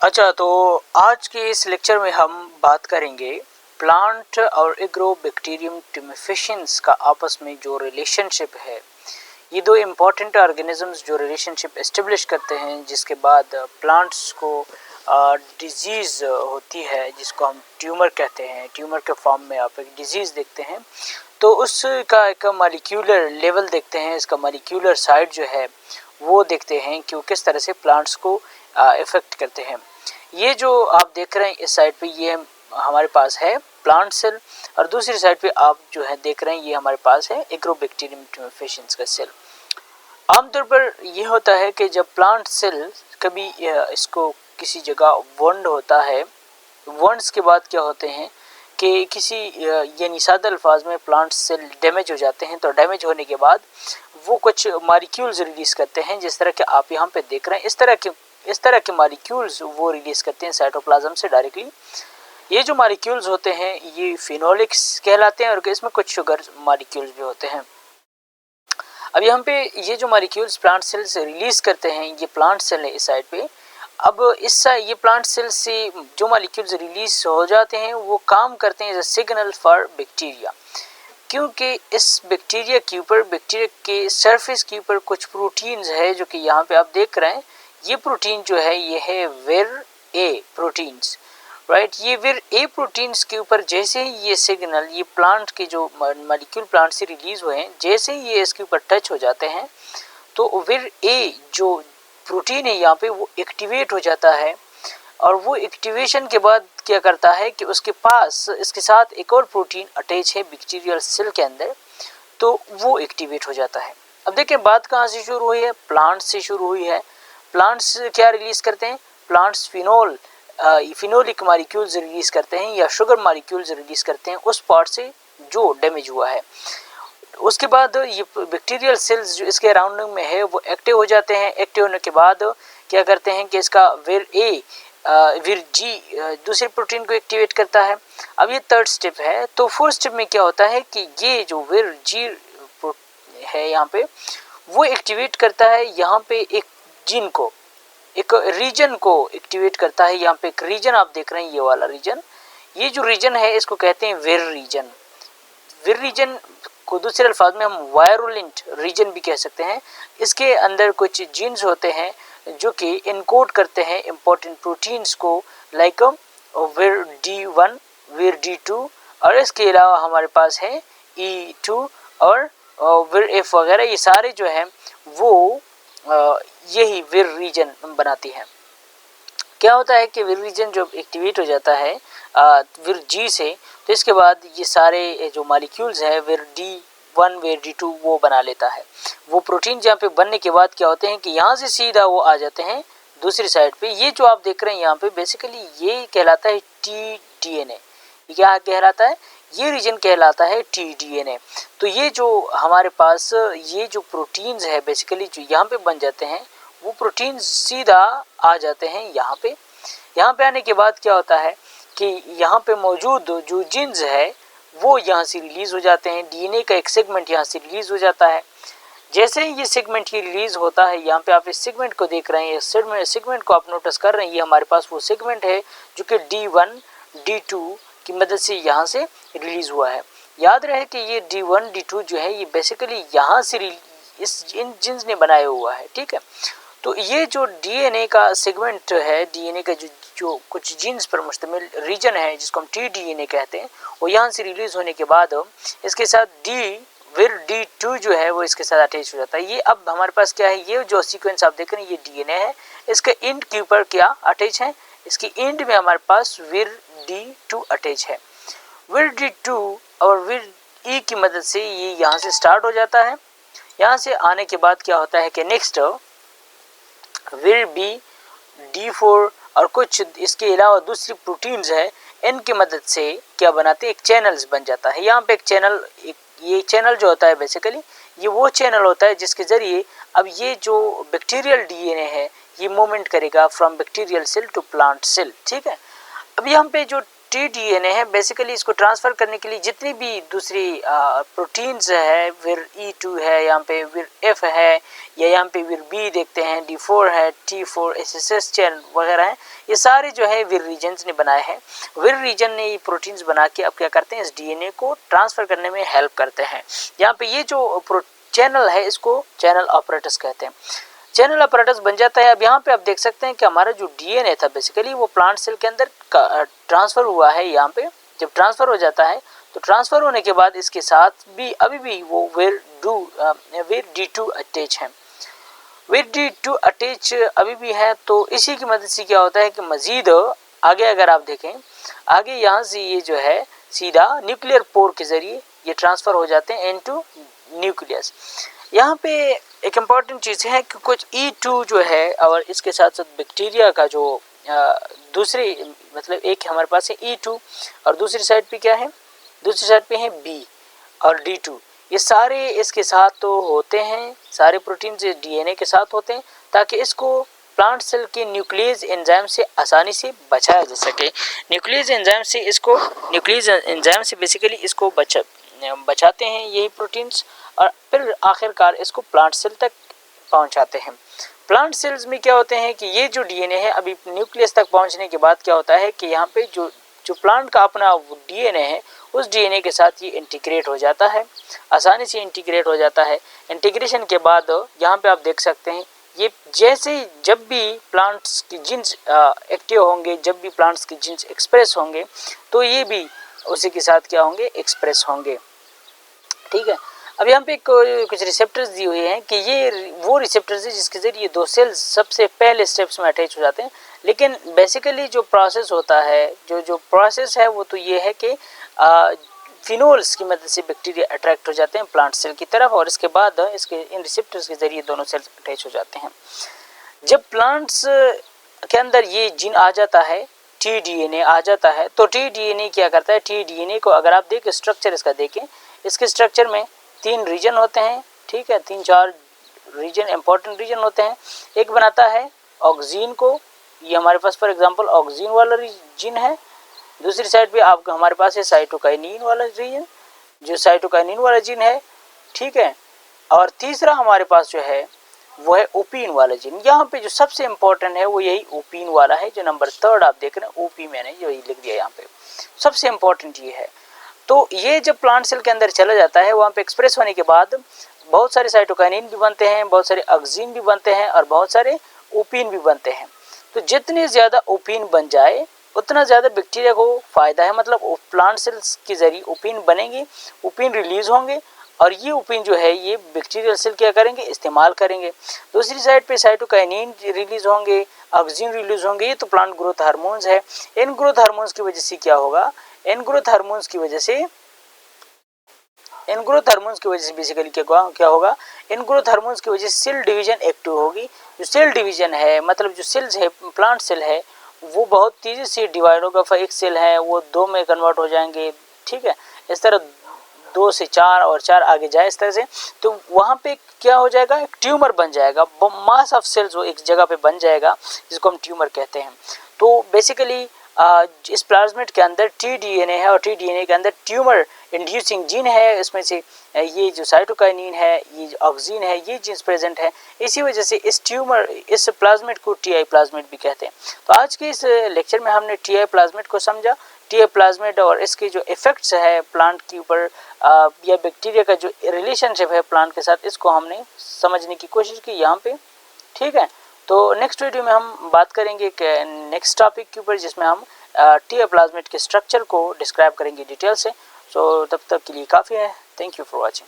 अच्छा, तो आज के इस लेक्चर में हम बात करेंगे प्लांट और एग्रो बैक्टीरियम ट्यूमेफिशियंस का आपस में जो रिलेशनशिप है। ये दो इम्पॉर्टेंट ऑर्गेनिजम्स जो रिलेशनशिप एस्टेब्लिश करते हैं, जिसके बाद प्लांट्स को डिजीज़ होती है जिसको हम ट्यूमर कहते हैं। ट्यूमर के फॉर्म में आप एक डिजीज़ देखते हैं तो उसका एक मॉलिक्यूलर लेवल देखते हैं, इसका मॉलिक्यूलर साइड जो है वो देखते हैं कि वो किस तरह से प्लांट्स को इफ़ेक्ट करते हैं। ये जो आप देख रहे हैं इस साइड पे, ये हमारे पास है प्लांट सेल, और दूसरी साइड पे आप जो है देख रहे हैं ये हमारे पास है एग्रोबैक्टीरियम ट्यूमेफिशियंस का सेल। आमतौर पर ये होता है कि जब प्लांट सेल कभी इसको किसी जगह वंड होता है, वंड्स के बाद क्या होते हैं कि किसी यानी सादा अल्फाज में प्लांट सेल डैमेज हो जाते हैं। तो डैमेज होने के बाद वो कुछ मॉलिक्यूल्स रिलीज़ करते हैं, जिस तरह के आप यहाँ पे देख रहे हैं। इस तरह के मॉलिक्यूल्स वो रिलीज़ करते हैं साइटोप्लाज्म से डायरेक्टली। ये जो मॉलिक्यूल्स होते हैं ये फिनोलिक्स कहलाते हैं, और इसमें कुछ शुगर मॉलिक्यूल्स भी होते हैं। अब यहाँ पे ये जो मॉलिक्यूल्स प्लांट सेल से रिलीज़ करते हैं, ये प्लांट सेल है इस साइड पे। अब ये प्लांट सेल से जो मॉलिक्यूल्स रिलीज हो जाते हैं वो काम करते हैं as a signal for bacteria, क्योंकि इस बैक्टीरिया के ऊपर, बैक्टीरिया के सरफेस के ऊपर कुछ प्रोटीन्स है जो कि यहाँ पे आप देख रहे हैं। ये प्रोटीन जो है ये है विर ए प्रोटीन्स, राइट। ये विर ए प्रोटीन्स के ऊपर जैसे ही ये सिग्नल, ये प्लांट के जो मॉलिक्यूल प्लांट से रिलीज हुए हैं, जैसे ही ये इसके ऊपर टच हो जाते हैं तो विर ए जो प्रोटीन है यहाँ पे वो एक्टिवेट हो जाता है। और वो एक्टिवेशन के बाद क्या करता है कि उसके पास इसके साथ एक और प्रोटीन अटैच है बैक्टीरियल सेल के अंदर, तो वो एक्टिवेट हो जाता है। अब देखें बात कहाँ से शुरू हुई है, प्लांट्स से शुरू हुई है। प्लांट्स क्या रिलीज करते हैं, प्लांट्स फिनोलिक मॉलिक्यूल्स रिलीज करते हैं या शुगर मॉलिक्यूल्स रिलीज करते हैं उस पार्ट से जो डैमेज हुआ है। उसके बाद ये बैक्टीरियल सेल्स जो इसके अराउंडिंग में है वो एक्टिव हो जाते हैं। एक्टिव होने के बाद क्या करते हैं कि इसका विर जी दूसरे प्रोटीन को एक्टिवेट करता है। अब ये थर्ड स्टेप है। तो फोर्थ स्टेप में क्या होता है कि ये जो विर जी है यहाँ पे वो एक्टिवेट करता है यहाँ पे एक जीन को, एक रीजन को एक्टिवेट करता है। यहाँ पे एक रीजन आप देख रहे हैं, ये वाला रीजन, ये जो रीजन है इसको कहते हैं विर रीजन। विर रीजन को दूसरे अल्फाज में हम वायरुलेंट रीजन भी कह सकते हैं। इसके अंदर कुछ जीन्स होते हैं जो कि इनकोड करते हैं इंपॉर्टेंट प्रोटीन्स को, लाइक विर D1, विर D2, और इसके अलावा हमारे पास है E2 और विर F वगैरह। ये सारे जो हैं वो यही विर रीजन बनाती हैं। क्या होता है कि विर रीजन जो एक्टिवेट हो जाता है विर जी से, तो इसके बाद ये सारे जो मॉलिक्यूल्स हैं विर D1, विर D2 वो बना लेता है। वो प्रोटीन जहाँ पे बनने के बाद क्या होते हैं कि यहाँ से सीधा वो आ जाते हैं दूसरी साइड पे। ये जो आप देख रहे हैं यहाँ पे बेसिकली ये कहलाता है tDNA। क्या कहलाता है, ये रीजन कहलाता है tDNA। तो ये जो हमारे पास ये जो प्रोटीन्स है बेसिकली जो यहाँ पे बन जाते हैं, वो प्रोटीन सीधा आ जाते हैं यहाँ पे। यहाँ पे आने के बाद क्या होता है कि यहाँ पे मौजूद जो जीन्स है वो यहाँ से रिलीज़ हो जाते हैं। डीएनए का एक सेगमेंट यहाँ से रिलीज़ हो जाता है। जैसे ही ये सेगमेंट ही रिलीज़ होता है, यहाँ पे आप इस सेगमेंट को देख रहे हैं, इस सेगमेंट को आप नोटिस कर रहे हैं, ये हमारे पास वो सेगमेंट है जो कि D1, D2 की मदद से यहाँ से रिलीज़ हुआ है। याद रहे कि ये D1, D2 जो है ये बेसिकली यहाँ से इन जीन्स ने बनाया हुआ है, ठीक है। तो ये जो डीएनए का सेगमेंट है, डीएनए का जो कुछ जीन्स पर मुश्तमिल रीजन है जिसको हम tDNA कहते हैं, वो यहाँ से रिलीज होने के बाद इसके साथ विर D2 जो है वो इसके साथ अटैच हो जाता है। ये अब हमारे पास क्या है, ये जो सीक्वेंस आप देख रहे हैं ये डीएनए है, इसके एंड के ऊपर क्या अटैच है, इसकी एंड में हमारे पास विर D2 अटैच है। विर D2 और विर E की मदद से ये यहाँ से स्टार्ट हो जाता है। यहाँ से आने के बाद क्या होता है कि नेक्स्ट विर बी, D4 और कुछ इसके अलावा दूसरी प्रोटीन्स है, इनकी मदद से क्या बनाते हैं, एक चैनल्स बन जाता है। यहाँ पे एक चैनल, ये चैनल जो होता है बेसिकली ये वो चैनल होता है जिसके ज़रिए अब ये जो बैक्टीरियल डीएनए है ये मूवमेंट करेगा from bacterial cell to plant cell, ठीक है। अब यहाँ पे जो टी डीएनए है बेसिकली इसको ट्रांसफ़र करने के लिए जितनी भी दूसरी प्रोटीन्स है, विर E2 है, यहाँ पे विर F है, या यहाँ पे विर B देखते हैं, D4 है, T4 SSS चैन वगैरह है, ये सारे जो है विर रीजन्स ने बनाए हैं। विर रीजन ने ये प्रोटीन्स बना के अब क्या करते हैं, इस डीएनए को ट्रांसफ़र करने में हेल्प करते हैं। यहाँ पे ये जो चैनल है इसको चैनल ऑपरेटर्स कहते हैं। चैनल अपरेटस बन जाता है। अब यहाँ पे आप देख सकते हैं कि हमारा जो डीएनए था बेसिकली वो प्लांट सेल के अंदर ट्रांसफ़र हुआ है। यहाँ पे जब ट्रांसफ़र हो जाता है तो ट्रांसफ़र होने के बाद इसके साथ भी अभी भी वो विर D2 अटैच है, विर D2 अटैच अभी भी है। तो इसी की मदद से क्या होता है कि मज़ीद आगे अगर आप देखें, आगे यहाँ से ये जो है सीधा न्यूक्लियर पोर के ज़रिए ये ट्रांसफ़र हो जाते हैं इनटू न्यूक्लियस। यहाँ पे एक इम्पॉर्टेंट चीज़ है कि कुछ E2 जो है और इसके साथ साथ बैक्टीरिया का जो दूसरी मतलब एक हमारे पास है E2 और दूसरी साइड पे क्या है, दूसरी साइड पे है B और D2। ये सारे इसके साथ तो होते हैं, सारे प्रोटीन से डीएनए के साथ होते हैं ताकि इसको प्लांट सेल के न्यूक्लियस एंजाइम से आसानी से बचाया जा सके। न्यूक्लियस एंजाइम से बेसिकली इसको बचाते हैं यही प्रोटीन्स और फिर आखिरकार इसको प्लांट सेल तक पहुंचाते हैं। प्लांट सेल्स में क्या होते हैं कि ये जो डीएनए है अभी न्यूक्लियस तक पहुंचने के बाद क्या होता है कि यहाँ पे जो प्लांट का अपना डीएनए है उस डीएनए के साथ ये इंटीग्रेट हो जाता है, आसानी से इंटीग्रेट हो जाता है। इंटीग्रेशन के बाद यहाँ पे आप देख सकते हैं ये जैसे जब भी प्लांट्स की जीन्स एक्टिव होंगे, जब भी प्लांट्स की जीन्स एक्सप्रेस होंगे तो ये भी उसी के साथ क्या होंगे, एक्सप्रेस होंगे। ठीक है, अब यहाँ पे कुछ रिसेप्टर्स दिए हुए हैं कि ये वो रिसेप्टर्स है जिसके ज़रिए दो सेल्स सबसे पहले स्टेप्स में अटैच हो जाते हैं। लेकिन बेसिकली जो प्रोसेस होता है, जो प्रोसेस है वो तो ये है कि फिनोल्स की मदद से बैक्टीरिया अट्रैक्ट हो जाते हैं प्लांट सेल की तरफ और इसके बाद इसके इन रिसेप्टर्स के ज़रिए दोनों सेल्स अटैच हो जाते हैं। जब प्लांट्स के अंदर ये जीन आ जाता है, टी डीएनए आ जाता है, तो टी डीएनए क्या करता है, टी डीएनए को अगर आप देखें स्ट्रक्चर इसका देखें, इसके स्ट्रक्चर में 3 रीजन होते हैं। ठीक है, 3-4 रीजन इंपॉर्टेंट रीजन होते हैं। एक बनाता है ऑक्सीन को, ये हमारे पास फॉर एग्जांपल ऑक्सीन वाला रीजन है। दूसरी साइड पे आपको हमारे पास है साइटोकाइनिन वाला रीजन, जो साइटोकाइनिन वाला जीन है। ठीक है, और तीसरा हमारे पास जो है वो है ओपीन वाला जीन। यहाँ पे जो सबसे इम्पोर्टेंट है वो यही ओपीन वाला है, जो नंबर 3 आप देख रहे हैं, ओपी मैंने यही लिख दिया यहाँ पे, सबसे इम्पोर्टेंट ये है। तो ये जब प्लांट सेल के अंदर चला जाता है वहाँ पे एक्सप्रेस होने के बाद बहुत सारे साइटोकाइनिन भी बनते हैं, बहुत सारे ऑक्सीन भी बनते हैं और बहुत सारे ओपीन भी बनते हैं। तो जितने ज़्यादा ओपीन बन जाए उतना ज़्यादा बैक्टीरिया को फ़ायदा है। मतलब प्लांट सेल्स के ज़रिए ओपीन बनेंगे, ओपीन रिलीज़ होंगे और ये ओपीन जो है ये बैक्टीरियल सेल क्या करेंगे, इस्तेमाल करेंगे। दूसरी साइड पे साइटोकाइनिन रिलीज़ होंगे, ऑक्सीन रिलीज़ होंगे, ये तो प्लांट ग्रोथ हार्मोन्स है। इन ग्रोथ हार्मोन्स की वजह से क्या होगा, इन ग्रोथ हार्मोन्स की वजह से बेसिकली क्या होगा, इन ग्रोथ हार्मोन्स की वजह से सेल डिवीजन एक्टिव होगी। जो सेल डिवीजन है मतलब जो सेल्स है, प्लांट सेल है, वो बहुत तेज़ी से डिवाइड होगा। एक सेल है वो 2 में कन्वर्ट हो जाएंगे। ठीक है, इस तरह 2 से 4 और 4 आगे जाए इस तरह से, तो वहाँ पे क्या हो जाएगा, एक ट्यूमर बन जाएगा। मास ऑफ सेल्स वो एक जगह पे बन जाएगा जिसको हम ट्यूमर कहते हैं। तो बेसिकली इस प्लाज्मिड के अंदर टी डीएनए है और टी डीएनए के अंदर ट्यूमर इंड्यूसिंग जीन है। इसमें से ये जो साइटोकाइनिन है, ये जो ऑक्सीन है, ये जीन्स प्रेजेंट है। इसी वजह से इस प्लाज्मिड को टीआई प्लाज्मिड भी कहते हैं। तो आज के इस लेक्चर में हमने टीआई प्लाज्मिड को समझा, टीआई प्लाज्मिड और इसके जो इफ़ेक्ट्स है प्लांट के ऊपर या बैक्टीरिया का जो रिलेशनशिप है प्लांट के साथ, इसको हमने समझने की कोशिश की यहाँ पे। ठीक है, तो नेक्स्ट वीडियो में हम बात करेंगे नेक्स्ट टॉपिक के ऊपर जिसमें हम टीआई प्लाज्मिड के स्ट्रक्चर को डिस्क्राइब करेंगे डिटेल से। सो तब तक के लिए काफ़ी है। Thank you for watching.